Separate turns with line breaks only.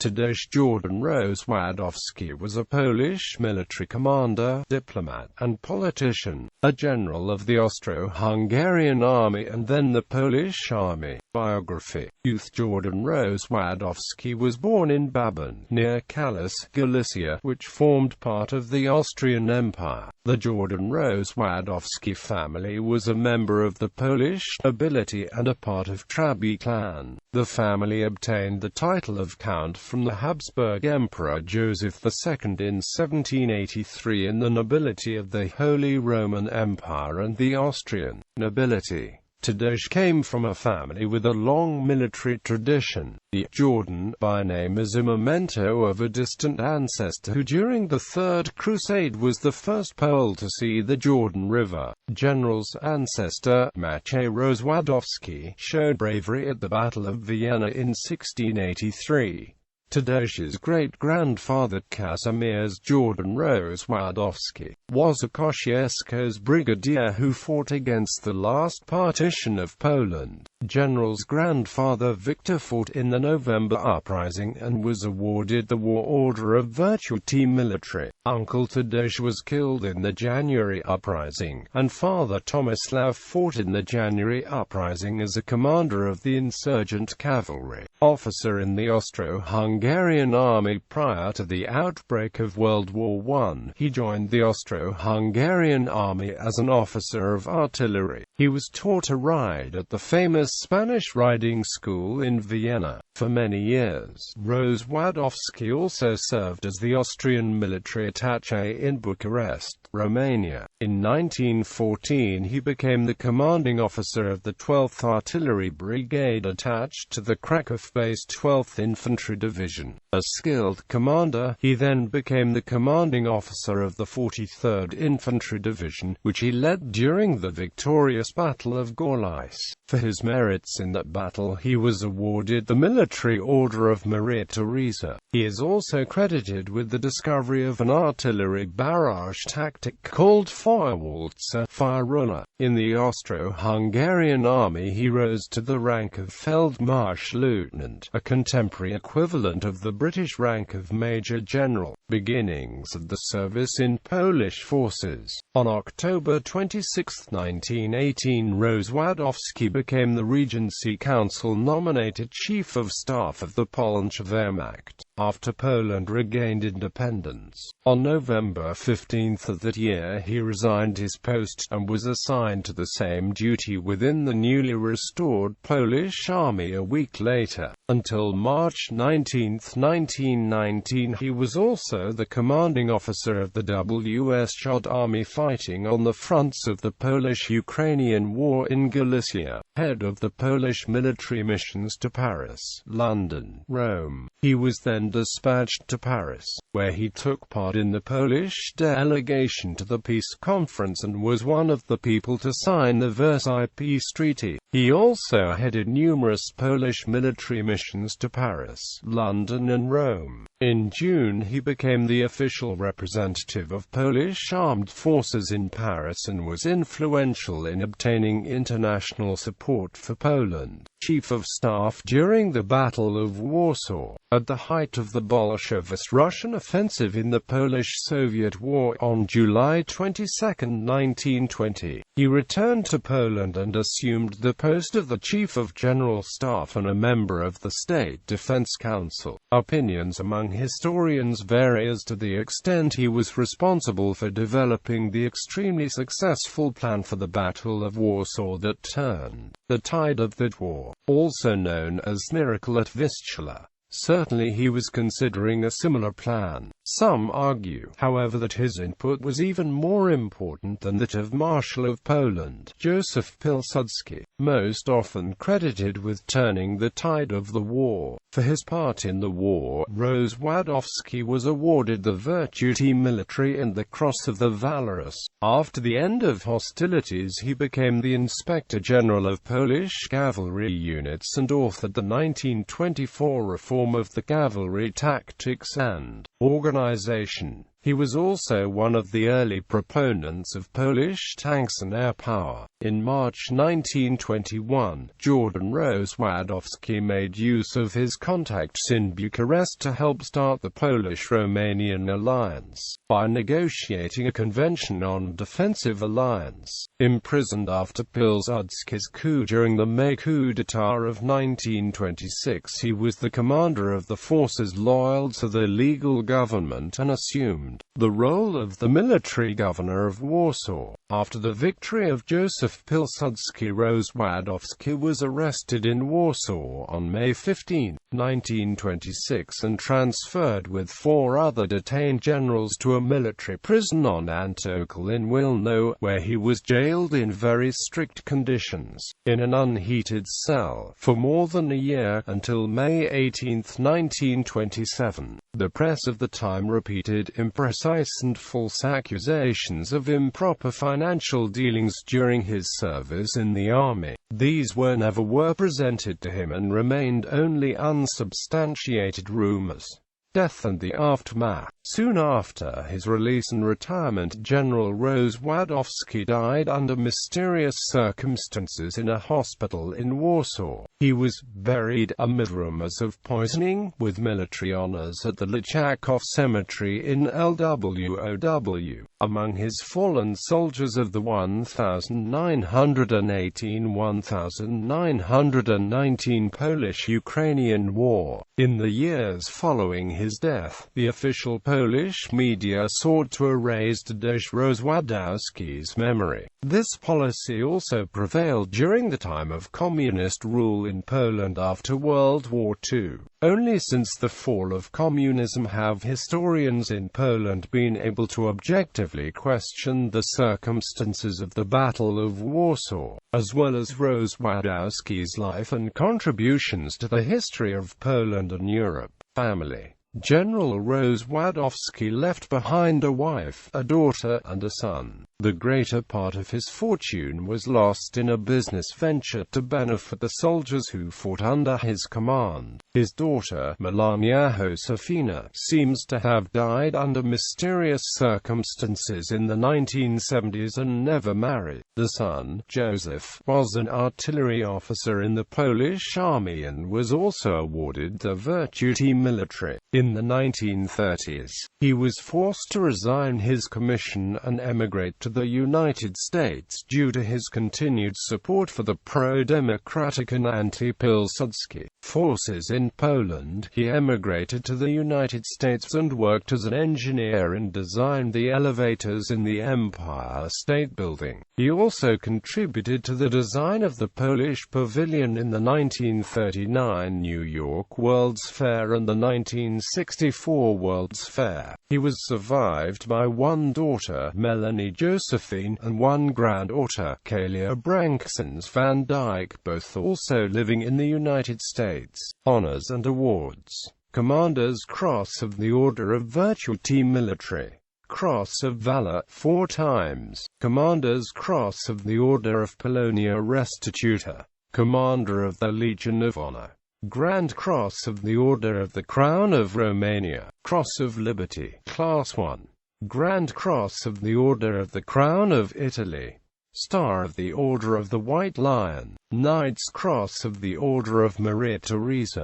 Tadeusz Jordan-Rozwadowski was a Polish military commander, diplomat, and politician, a general of the Austro-Hungarian Army and then the Polish Army. Biography. Youth. Jordan-Rozwadowski was born in Babin, near Kalisz, Galicia, which formed part of the Austrian Empire. The Jordan-Rozwadowski family was a member of the Polish nobility and a part of Traby clan. The family obtained the title of Count from the Habsburg Emperor Joseph II in 1783 in the nobility of the Holy Roman Empire and the Austrian nobility. Tadeusz came from a family with a long military tradition. The Jordan by name is a memento of a distant ancestor who during the Third Crusade was the first Pole to see the Jordan River. General's ancestor, Maciej Rozwadowski, showed bravery at the Battle of Vienna in 1683. Tadeusz's great-grandfather Kazimierz Jordan-Rozwadowski was a Kościuszko's brigadier who fought against the last partition of Poland. General's grandfather Victor fought in the November Uprising and was awarded the War Order of Virtuti Militari. Uncle Tadeusz was killed in the January Uprising, and Father Tomislav fought in the January Uprising as a commander of the insurgent cavalry. Officer in the Austro-Hungarian Army prior to the outbreak of World War I, he joined the Austro-Hungarian Army as an officer of artillery. He was taught to ride at the famous Spanish riding school in Vienna. For many years, Rozwadowski also served as the Austrian military attaché in Bucharest, Romania. In 1914 he became the commanding officer of the 12th Artillery Brigade attached to the Krakow-based 12th Infantry Division. A skilled commander, he then became the commanding officer of the 43rd Infantry Division, which he led during the victorious Battle of Gorlice. For his merits in that battle he was awarded the Military Order of Maria Theresa. He is also credited with the discovery of an artillery barrage tactic called Feuerwalzer fire runner. In the Austro-Hungarian Army he rose to the rank of Feldmarschall Lieutenant, a contemporary equivalent of the British rank of Major General. Beginnings of the service in Polish forces. On October 26, 1918, Rozwadowski became the Regency Council-nominated Chief of Staff of the Polish Wehrmacht, after Poland regained independence. On November 15 of that year he resigned his post, and was assigned to the same duty within the newly restored Polish Army a week later. Until March 19, 1919 he was also the commanding officer of the WSJ Army fighting on the fronts of the Polish-Ukrainian War in Galicia, head of the Polish military missions to Paris, London, Rome. He was then dispatched to Paris, where he took part in the Polish delegation to the peace conference and was one of the people to sign the Versailles Peace Treaty. He also headed numerous Polish military missions to Paris, London and Rome. In June he became the official representative of Polish armed forces in Paris and was influential in obtaining international support for Poland. Chief of Staff during the Battle of Warsaw. At the height of the Bolshevist-Russian offensive in the Polish-Soviet War on July 22, 1920, he returned to Poland and assumed the post of the Chief of General Staff and a member of the State Defense Council. Opinions among historians vary as to the extent he was responsible for developing the extremely successful plan for the Battle of Warsaw that turned the tide of that war, also known as Miracle at Vistula. Certainly he was considering a similar plan. Some argue, however, that his input was even more important than that of Marshal of Poland, Józef Pilsudski, most often credited with turning the tide of the war. For his part in the war, Rozwadowski was awarded the Virtuti Militari and the Cross of the Valorous. After the end of hostilities he became the Inspector General of Polish cavalry units and authored the 1924 reform of the cavalry tactics and organization. He was also one of the early proponents of Polish tanks and air power. In March 1921, Jordan-Rozwadowski made use of his contacts in Bucharest to help start the Polish-Romanian alliance, by negotiating a convention on defensive alliance. Imprisoned after Pilsudski's coup during the May coup d'état of 1926, he was the commander of the forces loyal to the legal government and assumed the role of the military governor of Warsaw. After the victory of Joseph Pilsudski, Rozwadowski was arrested in Warsaw on May 15, 1926 and transferred with 4 other detained generals to a military prison on Antokol in Wilno, where he was jailed in very strict conditions, in an unheated cell, for more than a year, until May 18, 1927. The press of the time repeated imprecise and false accusations of improper financial dealings during his service in the army. These never presented to him and remained only unsubstantiated rumors. Death and the aftermath. Soon after his release and retirement, General Rozwadowski died under mysterious circumstances in a hospital in Warsaw. He was buried, amid rumors of poisoning, with military honors at the Lichakov Cemetery in Lwow. Among his fallen soldiers of the 1918–1919 Polish-Ukrainian War. In the years following his death, the official Polish media sought to erase Tadeusz Rozwadowski's memory. This policy also prevailed during the time of communist rule in Poland after World War II. Only since the fall of communism have historians in Poland been able to objectively question the circumstances of the Battle of Warsaw, as well as Rozwadowski's life and contributions to the history of Poland and Europe. Family. General Rozwadowski left behind a wife, a daughter, and a son. The greater part of his fortune was lost in a business venture to benefit the soldiers who fought under his command. His daughter, Melania Josefina, seems to have died under mysterious circumstances in the 1970s and never married. The son, Joseph, was an artillery officer in the Polish army and was also awarded the Virtuti Militari. In the 1930s, he was forced to resign his commission and emigrate to the United States due to his continued support for the pro-democratic and anti-Pilsudski forces in Poland. He emigrated to the United States and worked as an engineer and designed the elevators in the Empire State Building. He also contributed to the design of the Polish Pavilion in the 1939 New York World's Fair and the 1964 World's Fair. He was survived by one daughter, Melanie Josephine, and one granddaughter, Kalia Branksons van Dyke, both also living in the United States. Honors and awards. Commander's Cross of the Order of Virtuti Militari. Cross of Valor, 4 times. Commander's Cross of the Order of Polonia Restituta. Commander of the Legion of Honor. Grand Cross of the Order of the Crown of Romania. Cross of Liberty, Class 1. Grand Cross of the Order of the Crown of Italy. Star of the Order of the White Lion. Knight's Cross of the Order of Maria Theresa.